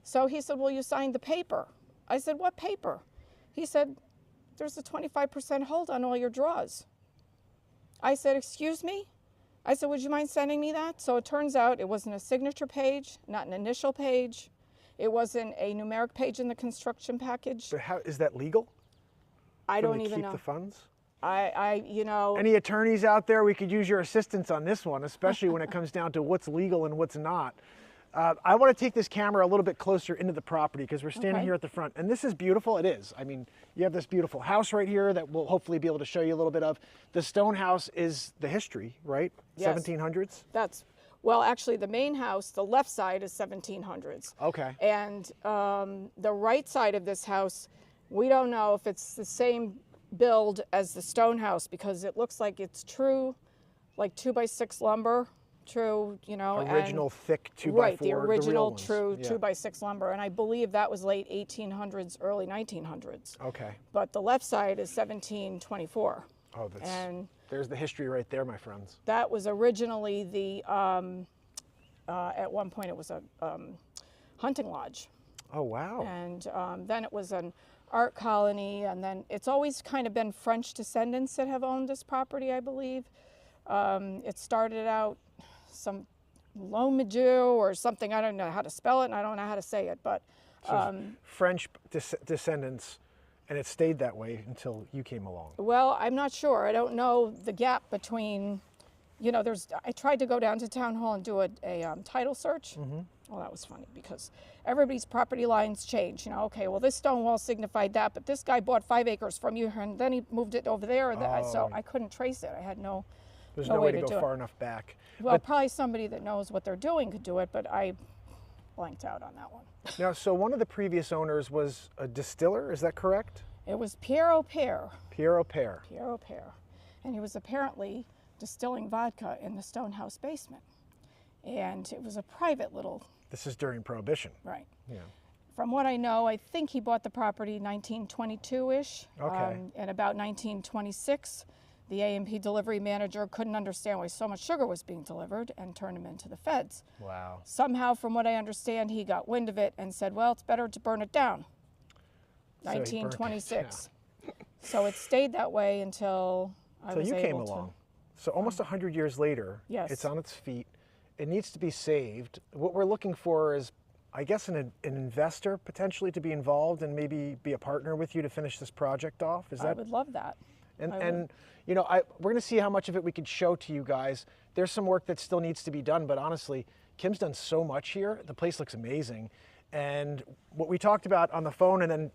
So he said, well, you signed the paper. I said, what paper? He said, there's a 25% hold on all your draws. I said, excuse me? I said, would you mind sending me that? So it turns out it wasn't a signature page, not an initial page. It wasn't a numeric page in the construction package. But how is that legal? I don't even keep know. the funds? You know. Any attorneys out there, we could use your assistance on this one, especially when it comes down to what's legal and what's not. I want to take this camera a little bit closer into the property because we're standing here at the front. And this is beautiful. It is. I mean, you have this beautiful house right here that we'll hopefully be able to show you a little bit of. The stone house is the history, right? Yes. 1700s? Well, actually, the main house, the left side is 1700s. Okay. And the right side of this house, we don't know if it's the same build as the stone house because it looks like it's true, like 2x6 lumber. True, you know. Original thick 2x4. Right, the original the true 2x6 lumber. And I believe that was late 1800s, early 1900s. Okay. But the left side is 1724. Oh, there's the history right there, my friends. That was originally the, at one point it was a hunting lodge. Oh, wow. And then it was an art colony, and then it's always kind of been French descendants that have owned this property, I believe. It started out some Lomajou or something. I don't know how to spell it and I don't know how to say it, but French descendants, and it stayed that way until you came along. Well, I'm not sure. I don't know the gap between, you know, I tried to go down to town hall and do a title search. Well, that was funny because everybody's property lines change. You know, okay, well, this stone wall signified that, but this guy bought 5 acres from you and then he moved it over there. So I couldn't trace it. I had There's no way to go far enough back. Well, probably somebody that knows what they're doing could do it, but I blanked out on that one. Now, so one of the previous owners was a distiller, is that correct? It was Pierre O'Pere. Pierre O'Pere. Pierre O'Pere. And he was apparently distilling vodka in the stone house basement. And it was a private little... This is during Prohibition. Right. Yeah. From what I know, I think he bought the property 1922-ish. Okay. And about 1926, the A&P delivery manager couldn't understand why so much sugar was being delivered and turned him into the feds. Wow. Somehow, from what I understand, he got wind of it and said, well, it's better to burn it down. So 1926. So it stayed that way until I was able to. So you came along. So almost 100 years later, yes. It's on its feet. It needs to be saved. What we're looking for is, I guess, an investor potentially to be involved and maybe be a partner with you to finish this project off. Is that? I would love that. And you know, we're going to see how much of it we could show to you guys. There's some work that still needs to be done, but honestly, Kim's done so much here. The place looks amazing. And what we talked about on the phone, and then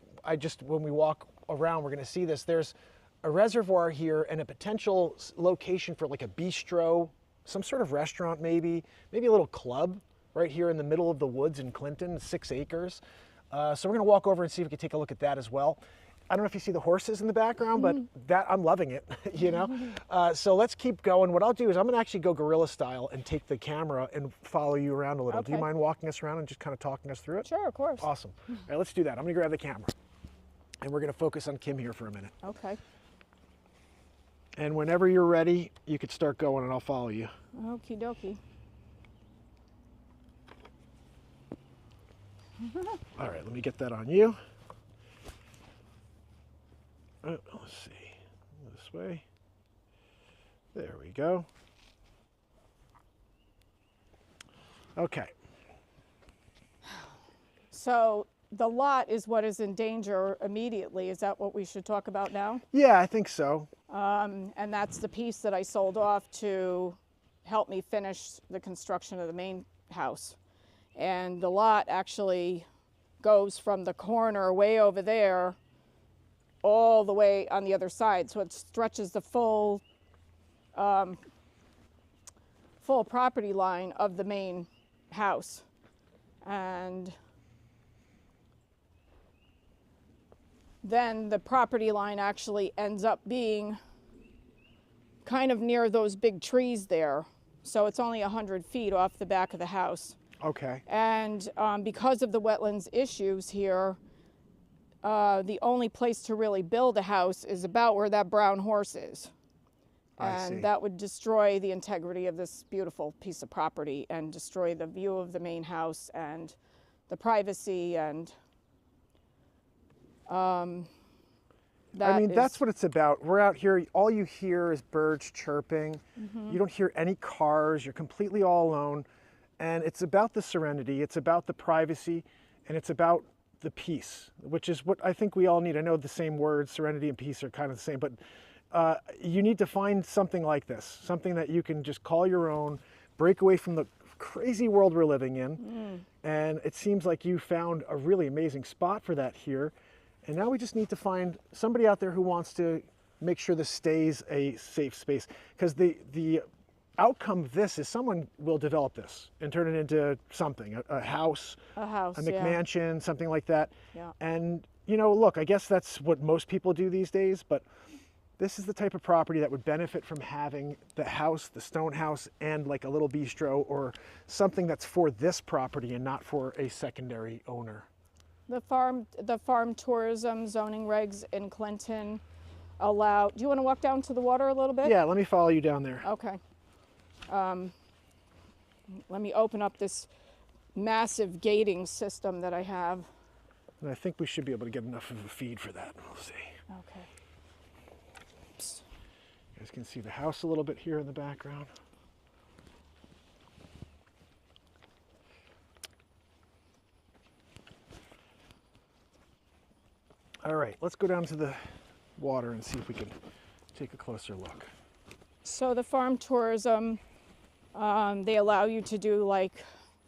when we walk around, we're going to see this. There's a reservoir here and a potential location for like a bistro, some sort of restaurant maybe a little club right here in the middle of the woods in Clinton, 6 acres. So we're going to walk over and see if we can take a look at that as well. I don't know if you see the horses in the background, but I'm loving it, you know? So let's keep going. What I'll do is I'm gonna actually go guerrilla style and take the camera and follow you around a little. Okay. Do you mind walking us around and just kind of talking us through it? Sure, of course. Awesome. All right, let's do that. I'm gonna grab the camera and we're gonna focus on Kim here for a minute. Okay. And whenever you're ready, you could start going and I'll follow you. Okie dokie. All right, let me get that on you. Let's see, this way. There we go. Okay. So the lot is what is in danger immediately. Is that what we should talk about now? Yeah, I think so. And that's the piece that I sold off to help me finish the construction of the main house. And the lot actually goes from the corner way over there all the way on the other side. So it stretches the full property line of the main house. And then the property line actually ends up being kind of near those big trees there. So it's only 100 feet off the back of the house. Okay. And because of the wetlands issues here, the only place to really build a house is about where that brown horse is. And that would destroy the integrity of this beautiful piece of property and destroy the view of the main house and the privacy and I mean, that's what it's about. We're out here, all you hear is birds chirping. You don't hear any cars, you're completely all alone. And it's about the serenity, it's about the privacy, and it's about the peace, which is what I think we all need. I know the same words, serenity and peace are kind of the same, but you need to find something like this, something that you can just call your own, break away from the crazy world we're living in. And it seems like you found a really amazing spot for that here. And now we just need to find somebody out there who wants to make sure this stays a safe space. Because the outcome of this is someone will develop this and turn it into something, a house, a McMansion, something like that. Yeah. And, you know, look, I guess that's what most people do these days, but this is the type of property that would benefit from having the house, the stone house, and like a little bistro or something that's for this property and not for a secondary owner. The farm tourism zoning regs in Clinton allow, do you want to walk down to the water a little bit? Yeah, let me follow you down there. Okay. Let me open up this massive gating system that I have. And I think we should be able to get enough of a feed for that. We'll see. Okay. Oops. You guys can see the house a little bit here in the background. All right, let's go down to the water and see if we can take a closer look. So the farm tourism, they allow you to do like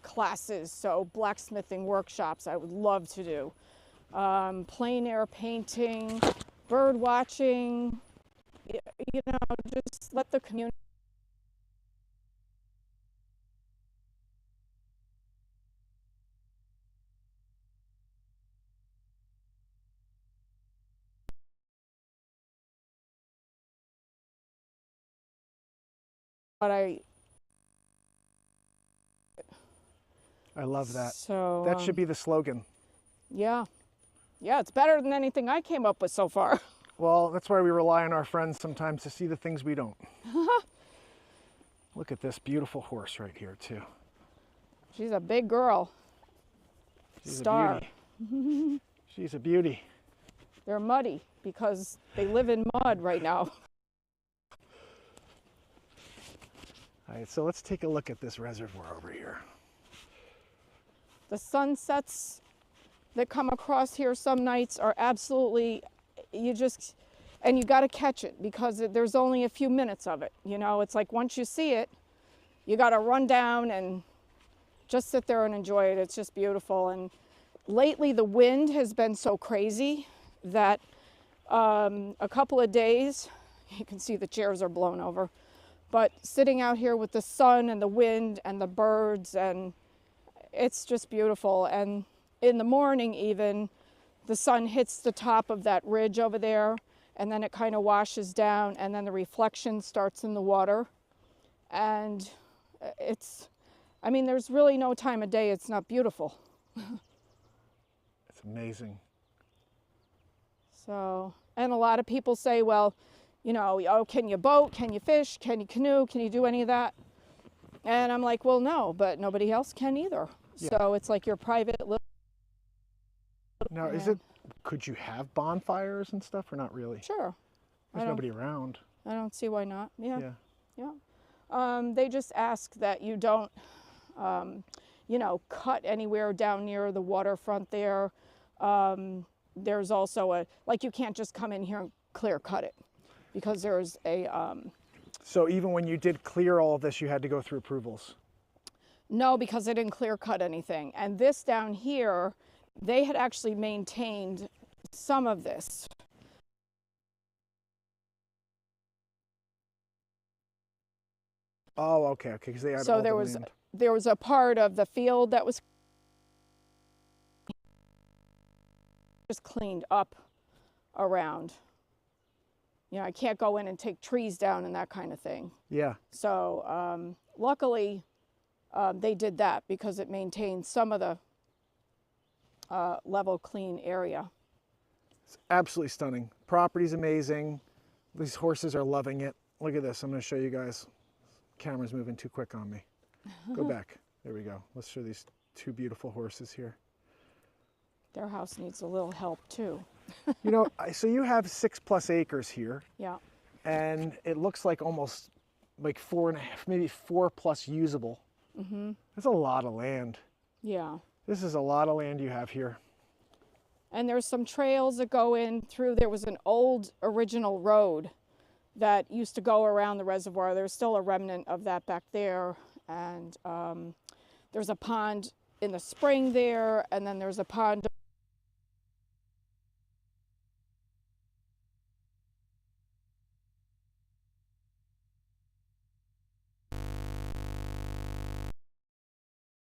classes, so blacksmithing workshops I would love to do, plein air painting, bird watching, you know, just let the community. But I love that. So that should be the slogan. Yeah, it's better than anything I came up with so far. Well, that's why we rely on our friends sometimes to see the things we don't. Look at this beautiful horse right here too. She's a big girl. She's Star. a beauty. She's a beauty. They're muddy because they live in mud right now. All right, so let's take a look at this reservoir over here. The sunsets that come across here some nights are absolutely, you got to catch it because there's only a few minutes of it. You know, it's like once you see it, you got to run down and just sit there and enjoy it. It's just beautiful. And lately the wind has been so crazy that a couple of days, you can see the chairs are blown over, but sitting out here with the sun and the wind and the birds, and it's just beautiful. And in the morning even, the sun hits the top of that ridge over there, and then it kind of washes down, and then the reflection starts in the water. And I mean, there's really no time of day it's not beautiful. It's amazing. So, and a lot of people say, well, you know, oh, can you boat? Can you fish? Can you canoe? Can you do any of that? And I'm like, well, no, but nobody else can either. Yeah. So it's like your private little. Now, could you have bonfires and stuff or not really? Sure. There's nobody around. I don't see why not. Yeah. Yeah. They just ask that you don't, you know, cut anywhere down near the waterfront there. There's also like you can't just come in here and clear cut it because there's a. So even when you did clear all of this, you had to go through approvals? No, because I didn't clear cut anything. And this down here, they had actually maintained some of this. Oh, okay, because they had So all there the was land. there was a part of the field that was just cleaned up around. You know, I can't go in and take trees down and that kind of thing. Yeah. So luckily they did that because it maintained some of the level clean area. It's absolutely stunning. Property's amazing. These horses are loving it. Look at this. I'm going to show you guys. Camera's moving too quick on me. Go back. There we go. Let's show these two beautiful horses here. Their house needs a little help too. You know, so you have 6+ acres here, Yeah. and it looks like almost like 4.5, maybe 4+ usable. That's a lot of land. Yeah. This is a lot of land you have here. And there's some trails that go in through. There was an old original road that used to go around the reservoir. There's still a remnant of that back there. And there's a pond in the spring there, and then there's a pond.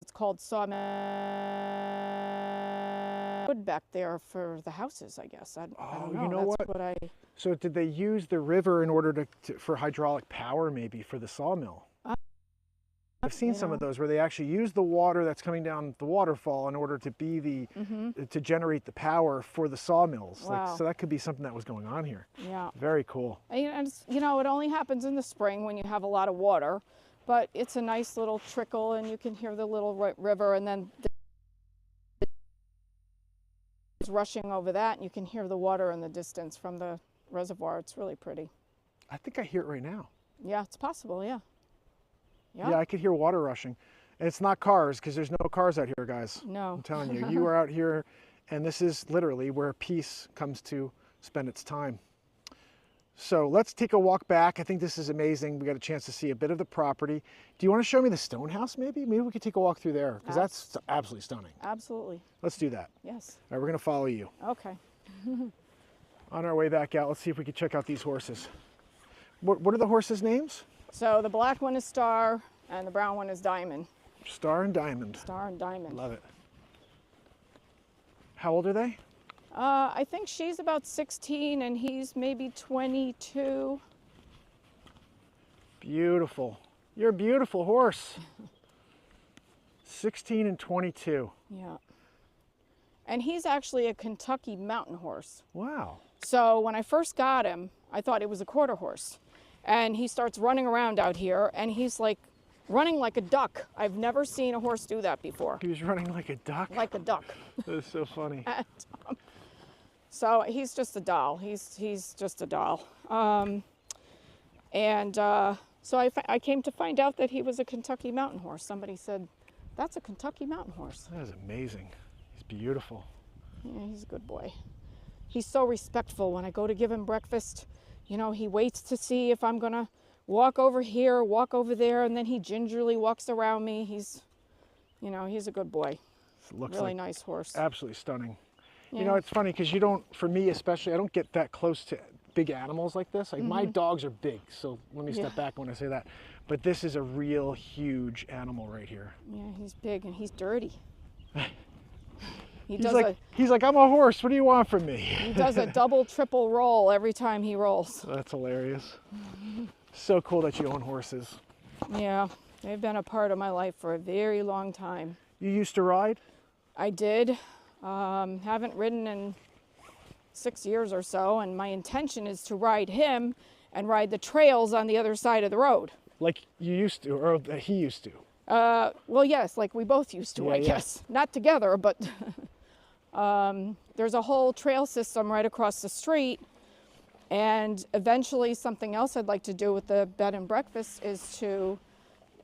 It's called Sawmill Wood back there for the houses, I guess. I don't know. You know That's what? So did they use the river in order for hydraulic power, maybe, for the sawmill? I've seen some of those where they actually use the water that's coming down the waterfall in order to be the to generate the power for the sawmills. Wow. Like, so that could be something that was going on here. Yeah. Very cool. And it's, you know, it only happens in the spring when you have a lot of water, but it's a nice little trickle, and you can hear the little river, and then it's rushing over that, and you can hear the water in the distance from the reservoir. It's really pretty. I think I hear it right now. Yeah, it's possible. Yeah. Yeah, I could hear water rushing. And it's not cars, because there's no cars out here, guys. No. I'm telling you, you are out here, and this is literally where peace comes to spend its time. So let's take a walk back. I think this is amazing. We got a chance to see a bit of the property. Do you want to show me the stone house, maybe? Maybe we could take a walk through there, because that's absolutely stunning. Absolutely. Let's do that. Yes. All right, we're going to follow you. Okay. On our way back out, let's see if we can check out these horses. What are the horses' names? So the black one is Star, and the brown one is Diamond. Star and Diamond. Star and Diamond. Love it. How old are they? I think she's about 16, and he's maybe 22. Beautiful. You're a beautiful horse. 16 and 22. Yeah. And he's actually a Kentucky mountain horse. Wow. So when I first got him, I thought it was a quarter horse. And he starts running around out here, and he's like running like a duck. I've never seen a horse do that before. He was running like a duck? Like a duck. That is so funny. So he's just a doll. He's just a doll. So I came to find out that he was a Kentucky mountain horse. Somebody said, that's a Kentucky mountain horse. That is amazing. He's beautiful. Yeah, he's a good boy. He's so respectful. When I go to give him breakfast, you know, he waits to see if I'm going to walk over here, walk over there, and then he gingerly walks around me. He's, you know, he's a good boy. Looks really like nice horse. Absolutely stunning. Yeah. You know, it's funny because you don't, for me especially, I don't get that close to big animals like this. Like my dogs are big, so let me step back when I say that. But this is a real huge animal right here. Yeah, he's big and he's dirty. He's like, I'm a horse. What do you want from me? He does a double, triple roll every time he rolls. That's hilarious. So cool that you own horses. Yeah, they've been a part of my life for a very long time. You used to ride? I did. Haven't ridden in 6 years or so, and my intention is to ride him and ride the trails on the other side of the road. Like you used to, or he used to? Well, yes, like we both used to, I guess. Not together, but there's a whole trail system right across the street. And eventually something else I'd like to do with the bed and breakfast is to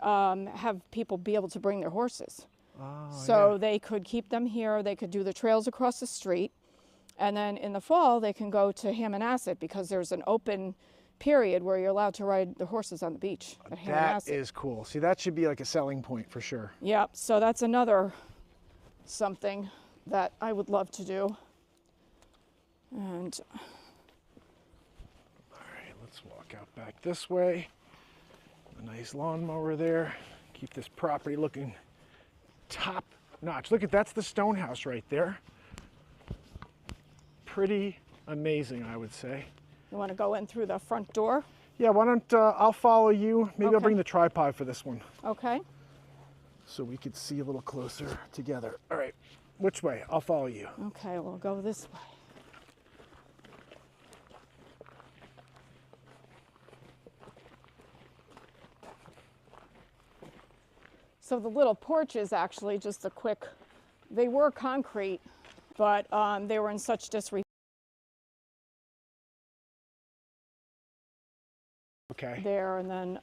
have people be able to bring their horses. So they could keep them here, they could do the trails across the street, and then in the fall they can go to Hammonasset because there's an open period where you're allowed to ride the horses on the beach at Hammonasset. That is cool. See, that should be like a selling point for sure. Yeah, so that's another something that I would love to do. And all right, let's walk out back this way. A nice lawnmower there. Keep this property looking top notch. Look at, that's the stone house right there. Pretty amazing, I would say. you want to go in through the front door? Yeah, why don't I'll follow you. Maybe I'll Okay. bring the tripod for this one Okay. so we could see a little closer together. All right, which way? I'll follow you. Okay, we'll go this way. So the little porch is actually just a quick, they were concrete but they were in such disrepair Okay. there, and then